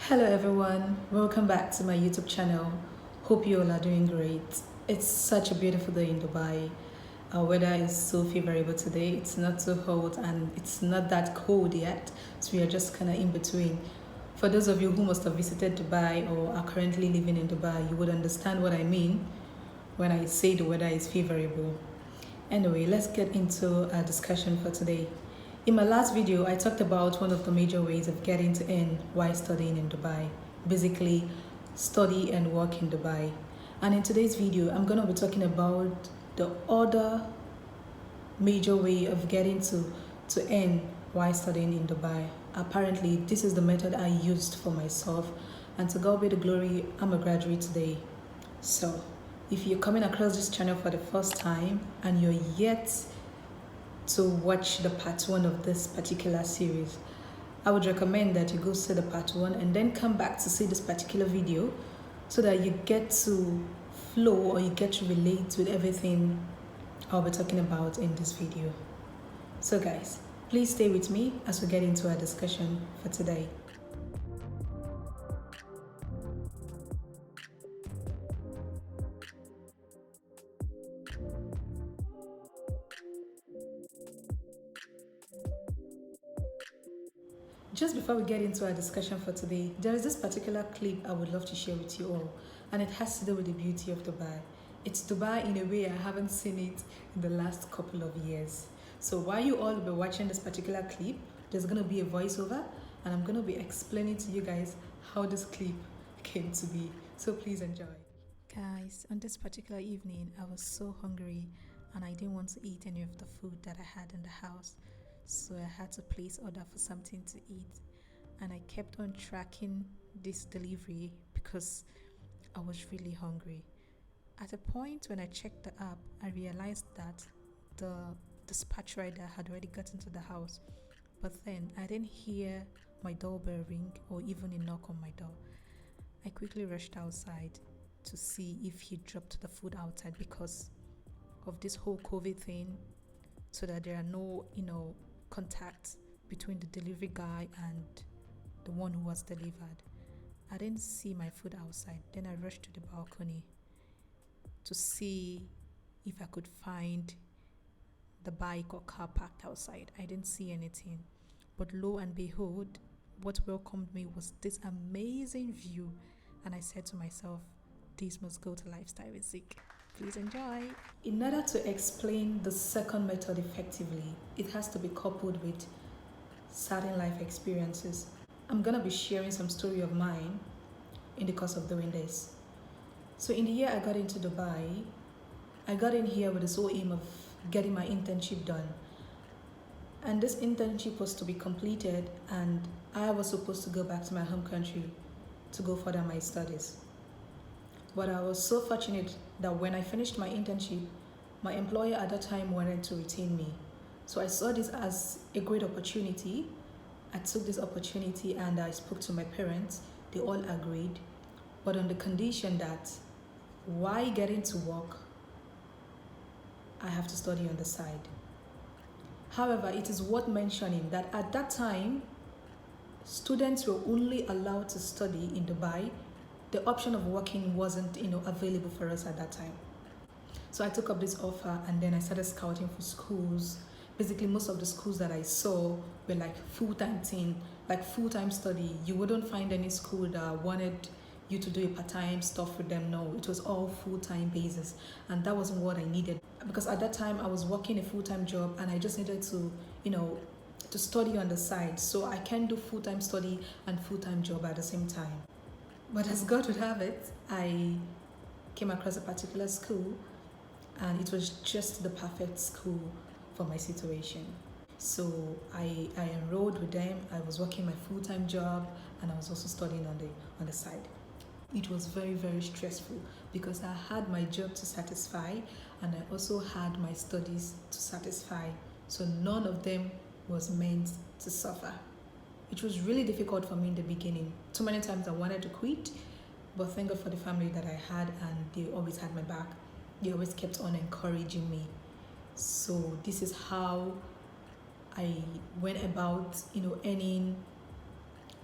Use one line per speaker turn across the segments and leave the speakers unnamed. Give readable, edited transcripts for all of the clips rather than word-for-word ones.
Hello everyone, welcome back to my YouTube channel. Hope you all are doing great. It's such a beautiful day in Dubai. Our weather is so favorable today. It's not too hot and it's not that cold yet, so we are just kind of in between. For those of you who must have visited Dubai or are currently living in Dubai, you would understand what I mean when I say the weather is favorable. Anyway, let's get into our discussion for today. In my last video, I talked about one of the major ways of getting to earn while studying in Dubai. Basically, study and work in Dubai. And in today's video, I'm going to be talking about the other major way of getting to earn while studying in Dubai. Apparently, this is the method I used for myself. And to God be the glory, I'm a graduate today. So, if you're coming across this channel for the first time and you're yet to watch the part 1 of this particular series, I would recommend that you go see the part 1 and then come back to see this particular video so that you get to flow or you get to relate with everything I'll be talking about in this video. So guys, please stay with me as we get into our discussion for today. Just before we get into our discussion for today, there is this particular clip I would love to share with you all, and it has to do with the beauty of Dubai. It's Dubai in a way I haven't seen it in the last couple of years. So while you all will be watching this particular clip, there's going to be a voiceover, and I'm going to be explaining to you guys how this clip came to be. So please enjoy. Guys, on this particular evening, I was so hungry and I didn't want to eat any of the food that I had in the house. So I had to place order for something to eat, and I kept on tracking this delivery because I was really hungry. At a point when I checked the app, I realized that the dispatch rider had already gotten to the house, but then I didn't hear my doorbell ring or even a knock on my door. I quickly rushed outside to see if he dropped the food outside because of this whole COVID thing, so that there are no contact between the delivery guy and the one who was delivered. I didn't see my food outside. Then I rushed to the balcony to see if I could find the bike or car parked outside. I didn't see anything. But lo and behold, what welcomed me was this amazing view. And I said to myself, this must go to Lifestyle with Zeak. Please enjoy. In order to explain the second method effectively, it has to be coupled with certain life experiences. I'm going to be sharing some story of mine in the course of doing this. So in the year I got into Dubai, I got in here with the sole aim of getting my internship done. And this internship was to be completed and I was supposed to go back to my home country to go further my studies. But I was so fortunate that when I finished my internship, my employer at that time wanted to retain me. So I saw this as a great opportunity. I took this opportunity and I spoke to my parents. They all agreed, but on the condition that while getting to work, I have to study on the side. However, it is worth mentioning that at that time, students were only allowed to study in Dubai. The option of working wasn't available for us at that time. So I took up this offer and then I started scouting for schools. Basically, most of the schools that I saw were like full-time thing, like full-time study. You wouldn't find any school that wanted you to do a part-time stuff with them. No, it was all full-time basis, and that wasn't what I needed because at that time I was working a full-time job and I just needed to to study on the side. So I can't do full-time study and full-time job at the same time. But as God would have it, I came across a particular school and it was just the perfect school for my situation. So I enrolled with them. I was working my full-time job and I was also studying on the side. It was very, very stressful because I had my job to satisfy and I also had my studies to satisfy. So none of them was meant to suffer. It was really difficult for me in the beginning. Too many times I wanted to quit, but thank God for the family that I had and they always had my back. They always kept on encouraging me. So this is how I went about, earning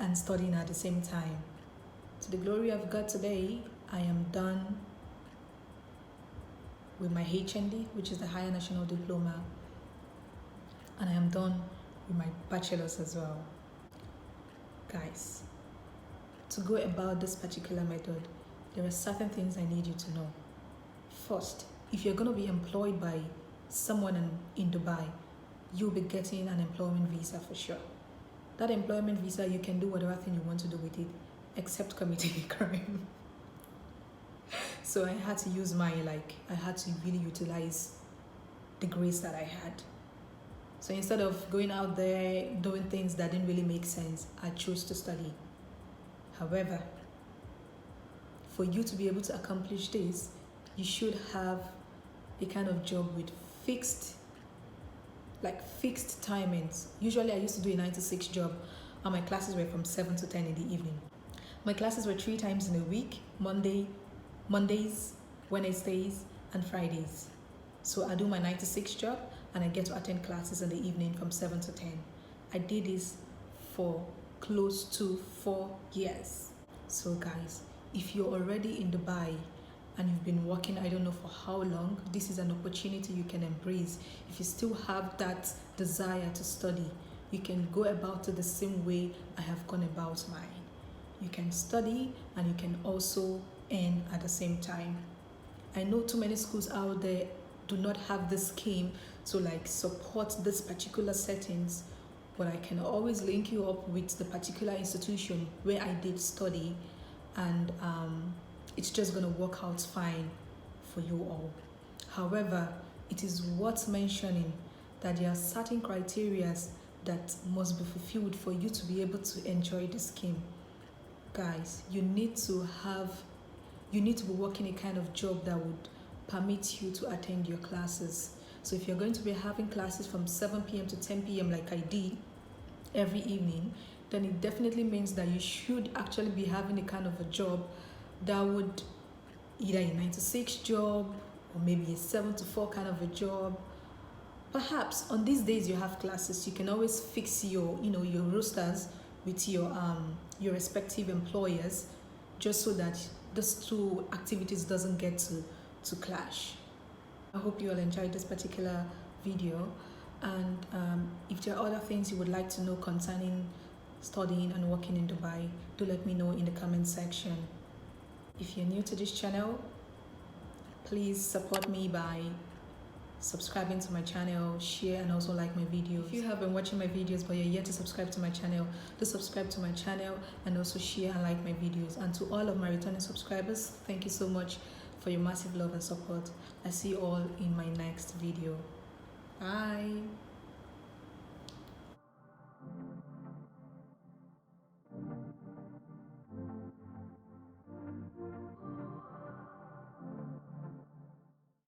and studying at the same time. To the glory of God, today I am done with my HND, which is the Higher National Diploma, and I am done with my bachelor's as well. Guys, to go about this particular method, there are certain things I need you to know. First, if you're going to be employed by someone in Dubai, you'll be getting an employment visa for sure. That employment visa, you can do whatever thing you want to do with it, except committing a crime. So I had to use I had to really utilize the grace that I had. So instead of going out there doing things that didn't really make sense, I chose to study. However, for you to be able to accomplish this, you should have a kind of job with fixed timings. Usually I used to do a 9 to 6 job, and my classes were from 7 to 10 in the evening. My classes were 3 times in a week: Mondays, Wednesdays, and Fridays. So I do my 9 to 6 job, and I get to attend classes in the evening from 7 to 10. I did this for close to 4 years. So guys, if you're already in Dubai and you've been working, I don't know for how long, this is an opportunity you can embrace. If you still have that desire to study, you can go about it the same way I have gone about mine. You can study and you can also earn at the same time. I know too many schools out there do not have this scheme to support this particular settings, but I can always link you up with the particular institution where I did study, and it's just going to work out fine for you all. However, it is worth mentioning that there are certain criteria that must be fulfilled for you to be able to enjoy the scheme. Guys, you need to be working a kind of job that would permit you to attend your classes. So if you're going to be having classes from 7 p.m. to 10 p.m. like I did every evening, then it definitely means that you should actually be having a kind of a job that would either a 9 to 6 job or maybe a 7 to 4 kind of a job. Perhaps on these days you have classes, you can always fix your rosters with your respective employers, just so that these two activities doesn't get to clash. I hope you all enjoyed this particular video, and if there are other things you would like to know concerning studying and working in Dubai, do let me know in the comment section. If you're new to this channel, please support me by subscribing to my channel, share, and also like my videos. If you have been watching my videos but you're yet to subscribe to my channel, do subscribe to my channel and also share and like my videos. And to all of my returning subscribers, thank you so much for your massive love and support. I see you all in my next video. Bye.